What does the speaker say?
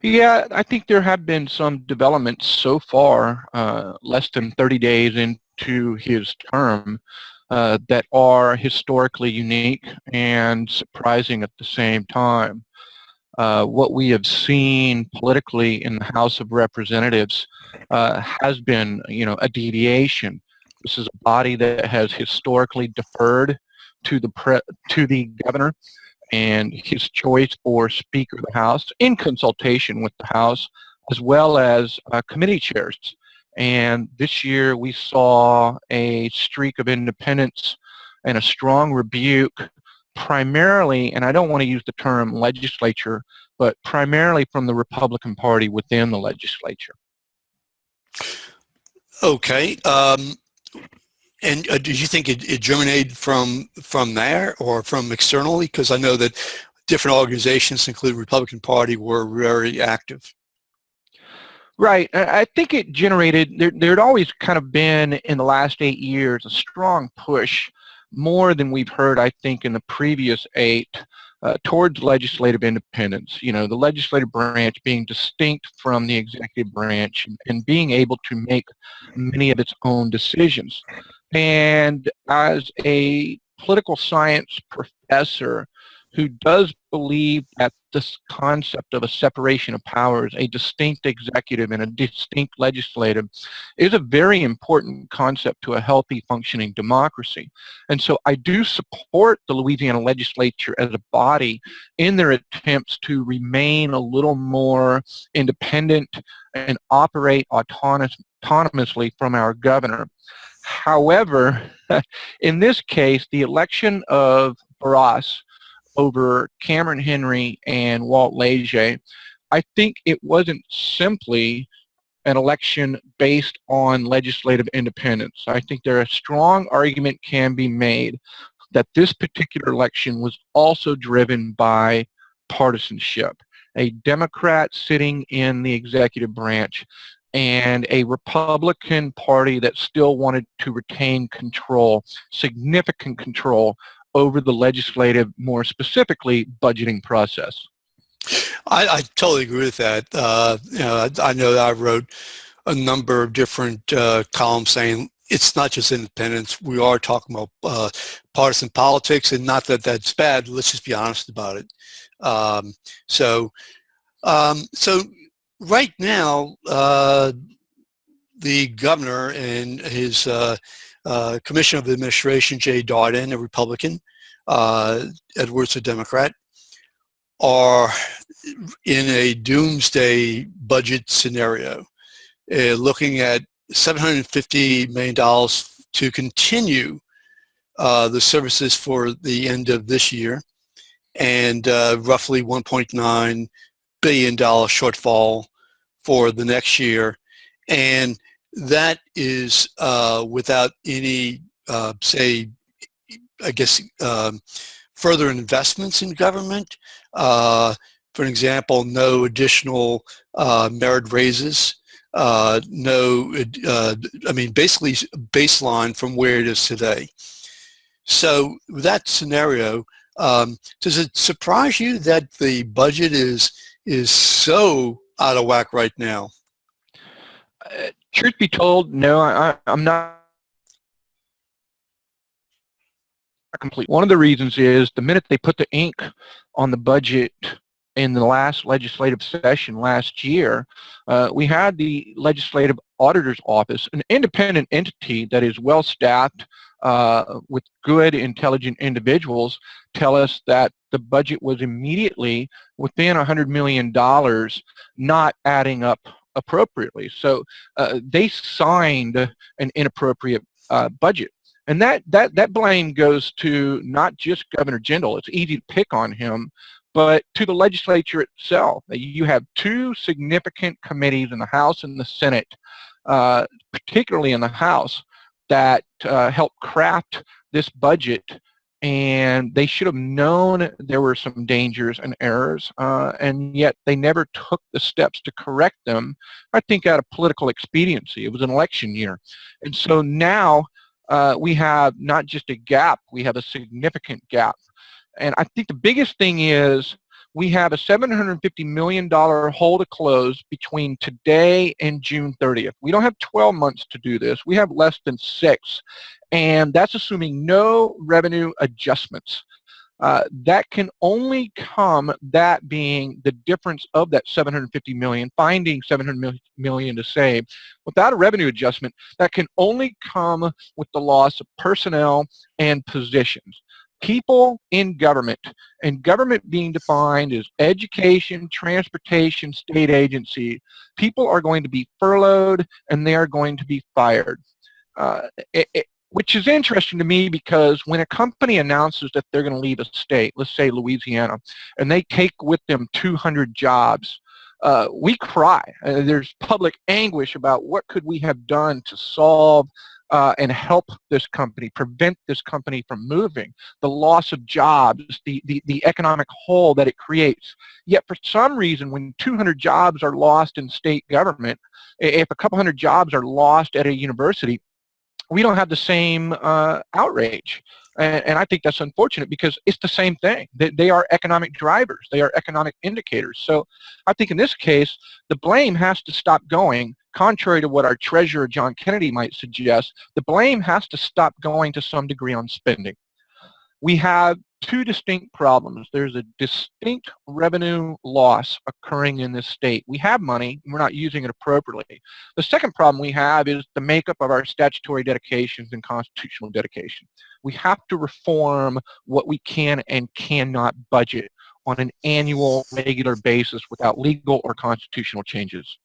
Yeah, I think there have been some developments so far, less than 30 days into his term, that are historically unique and surprising at the same time. What we have seen politically in the House of Representatives has been, a deviation. This is a body that has historically deferred to the governor and his choice for Speaker of the House in consultation with the House, as well as committee chairs. And this year we saw a streak of independence and a strong rebuke, primarily, and I don't want to use the term legislature, but primarily from the Republican Party within the legislature. Okay. And did you think it germinated from there or from externally? Because I know that different organizations, including the Republican Party, were very active. Right. I think it generated, there'd always kind of been in the last 8 years a strong push, more than we've heard, I think, in the previous 8, towards legislative independence. The legislative branch being distinct from the executive branch and being able to make many of its own decisions. And as a political science professor who does believe that this concept of a separation of powers, a distinct executive and a distinct legislative, is a very important concept to a healthy functioning democracy. And so I do support the Louisiana legislature as a body in their attempts to remain a little more independent and operate autonomously from our governor. However, in this case, the election of Barras over Cameron Henry and Walt Leger, I think it wasn't simply an election based on legislative independence. I think a strong argument can be made that this particular election was also driven by partisanship. A Democrat sitting in the executive branch and a Republican Party that still wanted to retain control, significant control, over the legislative, more specifically, budgeting process. I totally agree with that. I know that I wrote a number of different columns saying it's not just independence. We are talking about partisan politics, and not that that's bad. Let's just be honest about it. So right now, the governor and his Commissioner of the Administration, Jay Darden, a Republican, Edwards, a Democrat, are in a doomsday budget scenario, looking at $750 million to continue the services for the end of this year, and roughly $1.9 billion shortfall for the next year. And that is without any, further investments in government. For example, no additional merit raises, basically baseline from where it is today. So with that scenario, does it surprise you that the budget is so out of whack right now? Truth be told, no, I'm not complete. One of the reasons is the minute they put the ink on the budget in the last legislative session last year, we had the Legislative Auditor's Office, an independent entity that is well staffed with good, intelligent individuals, tell us that the budget was immediately within $100 million, not adding up appropriately. So they signed an inappropriate budget. And that blame goes to not just Governor Jindal. It's easy to pick on him, but to the legislature itself. You have 2 significant committees in the House and the Senate, particularly in the House, that helped craft this budget, and they should have known there were some dangers and errors, and yet they never took the steps to correct them, I think out of political expediency. It was an election year. And so now we have not just a gap, we have a significant gap. And I think the biggest thing is We have a $750 million hole to close between today and June 30th. We don't have 12 months to do this. We have less than 6. And that's assuming no revenue adjustments. That can only come, that being the difference of that 750 million, finding 700 million to save, without a revenue adjustment, that can only come with the loss of personnel and positions. People in government, and government being defined as education, transportation, state agency, people are going to be furloughed and they are going to be fired. Which is interesting to me, because when a company announces that they're going to leave a state, let's say Louisiana, and they take with them 200 jobs, we cry. There's public anguish about what could we have done to solve and help this company, prevent this company from moving, the loss of jobs, the economic hole that it creates. Yet for some reason, when 200 jobs are lost in state government, if a couple hundred jobs are lost at a university, we don't have the same outrage. And I think that's unfortunate, because it's the same thing. They are economic drivers. They are economic indicators. So I think in this case, the blame has to stop going, contrary to what our Treasurer, John Kennedy, might suggest. The blame has to stop going to some degree on spending. We have two distinct problems. There's a distinct revenue loss occurring in this state. We have money, and we're not using it appropriately. The second problem we have is the makeup of our statutory dedications and constitutional dedication. We have to reform what we can and cannot budget on an annual, regular basis without legal or constitutional changes.